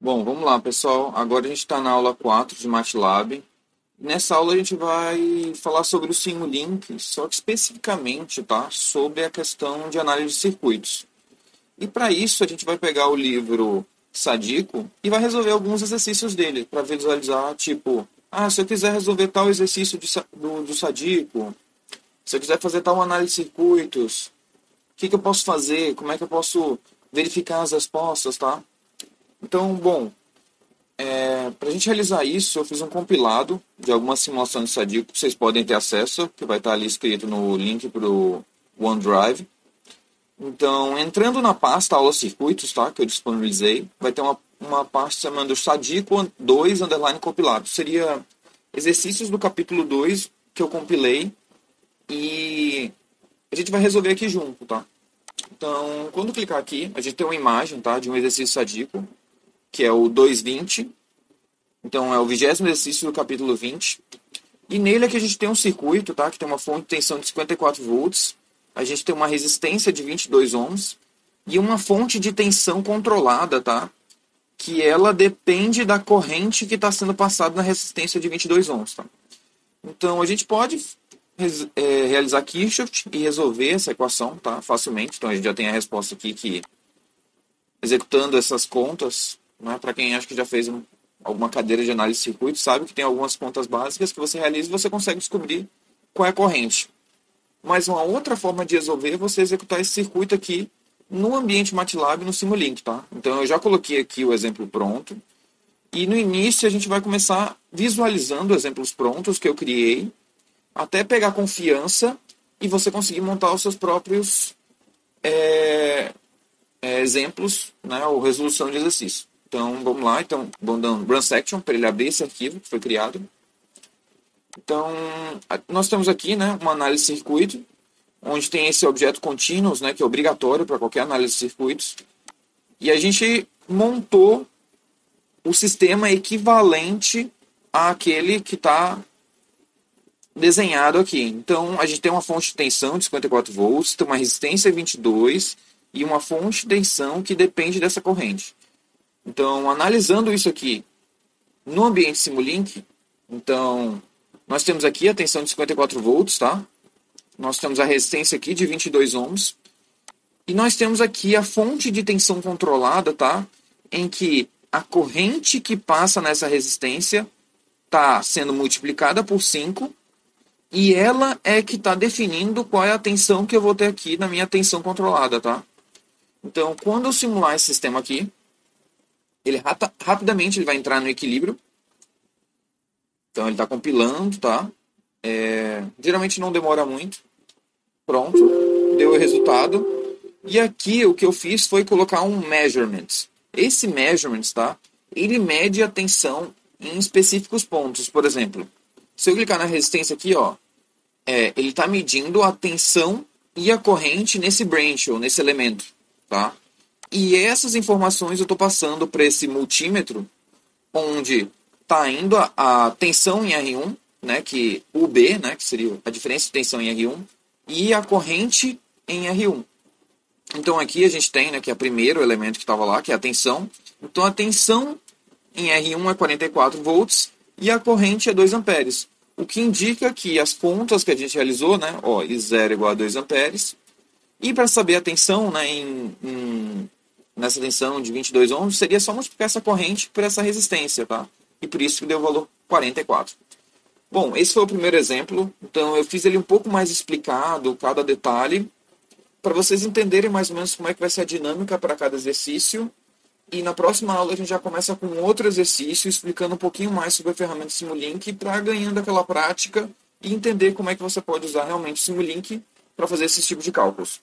Bom, vamos lá, pessoal. Agora a gente está na aula 4 de MATLAB. Nessa aula a gente vai falar sobre o Simulink, só que especificamente, tá? Sobre a questão de análise de circuitos. E para isso a gente vai pegar o livro Sadico e vai resolver alguns exercícios dele, para visualizar, tipo, se eu quiser resolver tal exercício do Sadico, se eu quiser fazer tal análise de circuitos, o que eu posso fazer, como é que eu posso verificar as respostas, tá? Então, bom, para a gente realizar isso, eu fiz um compilado de algumas simulações de Sadico que vocês podem ter acesso, que vai estar ali escrito no link para o OneDrive. Então, entrando na pasta aula circuitos, tá, que eu disponibilizei, vai ter uma pasta chamando Sadico 2 underline compilado. Seria exercícios do capítulo 2 que eu compilei e a gente vai resolver aqui junto, tá? Então, quando clicar aqui, a gente tem uma imagem, tá, de um exercício Sadico, que é o 220. Então, é o 20º exercício do capítulo 20. E nele aqui a gente tem um circuito, tá, que tem uma fonte de tensão de 54 volts. A gente tem uma resistência de 22 ohms. E uma fonte de tensão controlada, tá? Que ela depende da corrente que está sendo passada na resistência de 22 ohms, tá? Então, a gente pode realizar Kirchhoff e resolver essa equação, tá? Facilmente. Então, a gente já tem a resposta aqui que, executando essas contas, né, para quem acha que já fez alguma cadeira de análise de circuito, sabe que tem algumas contas básicas que você realiza e você consegue descobrir qual é a corrente. Mas uma outra forma de resolver é você executar esse circuito aqui no ambiente MATLAB, no Simulink, tá? Então eu já coloquei aqui o exemplo pronto. E no início a gente vai começar visualizando exemplos prontos que eu criei, até pegar confiança e você conseguir montar os seus próprios exemplos, né, ou resolução de exercício. Então, vamos lá. Então, vamos dar um run section para ele abrir esse arquivo que foi criado. Então, nós temos aqui, né, uma análise de circuito, onde tem esse objeto continuous, né, que é obrigatório para qualquer análise de circuitos. E a gente montou o sistema equivalente àquele que está desenhado aqui. Então, a gente tem uma fonte de tensão de 54 volts, tem uma resistência 22 e uma fonte de tensão que depende dessa corrente. Então, analisando isso aqui no ambiente Simulink, então, nós temos aqui a tensão de 54 volts, tá? Nós temos a resistência aqui de 22 ohms. E nós temos aqui a fonte de tensão controlada, tá? Em que a corrente que passa nessa resistência está sendo multiplicada por 5 e ela é que está definindo qual é a tensão que eu vou ter aqui na minha tensão controlada, tá? Então, quando eu simular esse sistema aqui, ele rapidamente ele vai entrar no equilíbrio. Então, ele está compilando, tá? Geralmente não demora muito. Pronto, deu o resultado. E aqui o que eu fiz foi colocar um measurement. Esse measurement, tá? Ele mede a tensão em específicos pontos. Por exemplo, se eu clicar na resistência aqui, ó, ele está medindo a tensão e a corrente nesse branch, ou nesse elemento, tá? E essas informações eu estou passando para esse multímetro, onde está indo a tensão em R1, né, que UB, né, que seria a diferença de tensão em R1, e a corrente em R1. Então aqui a gente tem, né, que é o primeiro elemento que estava lá, que é a tensão. Então a tensão em R1 é 44 volts e a corrente é 2 amperes. O que indica que as contas que a gente realizou, né, ó, I0 igual a 2 amperes. E para saber a tensão, né, nessa tensão de 22 ohms, seria só multiplicar essa corrente por essa resistência, tá? E por isso que deu o valor 44. Bom, esse foi o primeiro exemplo. Então eu fiz ele um pouco mais explicado, cada detalhe, para vocês entenderem mais ou menos como é que vai ser a dinâmica para cada exercício. E na próxima aula a gente já começa com outro exercício, explicando um pouquinho mais sobre a ferramenta Simulink, para ganhando aquela prática e entender como é que você pode usar realmente o Simulink para fazer esses tipos de cálculos.